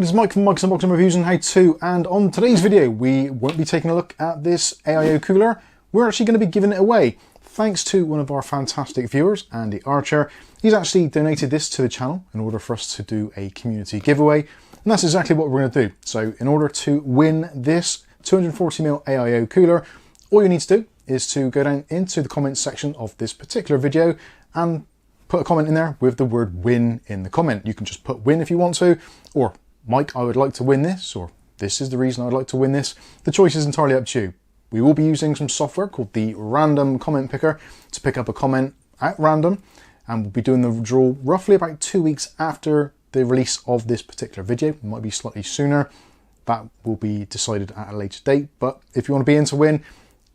It is Mike from Mike's Unboxing Reviews and How To, and on today's video we won't be taking a look at this AIO cooler. We're actually going to be giving it away. Thanks to one of our fantastic viewers, Andy Archer. He's actually donated this to the channel in order for us to do a community giveaway, and that's exactly what we're going to do. So in order to win this 240mm AIO cooler, all you need to do is to go down into the comments section of this particular video and put a comment in there with the word win in the comment. You can just put win if you want to, or Mike, I would like to win this, or this is the reason I'd like to win this. The choice is entirely up to you. We will be using some software called the random comment picker to pick up a comment at random, and we'll be doing the draw roughly about 2 weeks after the release of this particular video. It might be slightly sooner. That will be decided at a later date, but if you want to be in to win,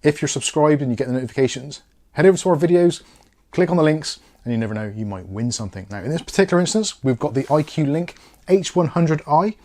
if you're subscribed and you get the notifications, head over to our videos, click on the links, and you never know, you might win something. Now, in this particular instance, we've got the icue Link H100i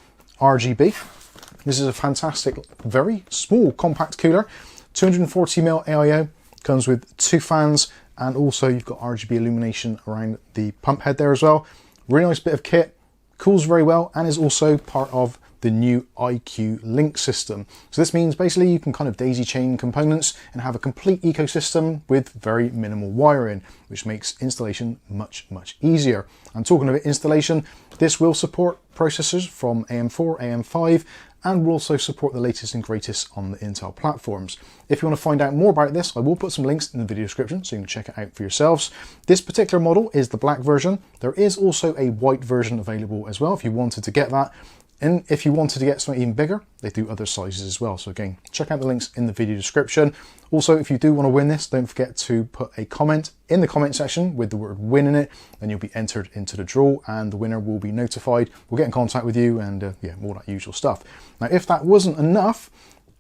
RGB. This is a fantastic, very small, compact cooler. 240mm AIO, comes with 2 fans, and also you've got RGB illumination around the pump head there as well. Really nice bit of kit, cools very well, and is also part of the new icue Link system. So this means basically you can kind of daisy chain components and have a complete ecosystem with very minimal wiring, which makes installation much easier. And talking about installation, this will support processors from AM4, AM5, and will also support the latest and greatest on the Intel platforms. If you want to find out more about this, I will put some links in the video description so you can check it out for yourselves. This particular model is the black version. There is also a white version available as well if you wanted to get that. And if you wanted to get something even bigger, they do other sizes as well. So again, check out the links in the video description. Also, if you do want to win this, don't forget to put a comment in the comment section with the word win in it, and you'll be entered into the draw and the winner will be notified. We'll get in contact with you and yeah, all that usual stuff. Now, if that wasn't enough,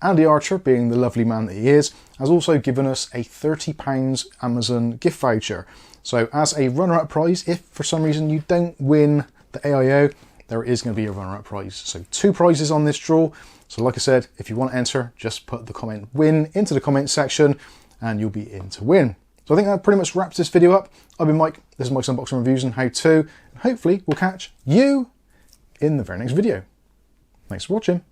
Andy Archer, being the lovely man that he is, has also given us a £30 Amazon gift voucher. So as a runner-up prize, if for some reason you don't win the AIO, there is going to be a runner-up prize. So 2 prizes on this draw. So like I said, if you want to enter, just put the comment win into the comment section and you'll be in to win. So I think that pretty much wraps this video up. I've been Mike, this is Mike's Unboxing Reviews and How To, and hopefully we'll catch you in the very next video. Thanks for watching.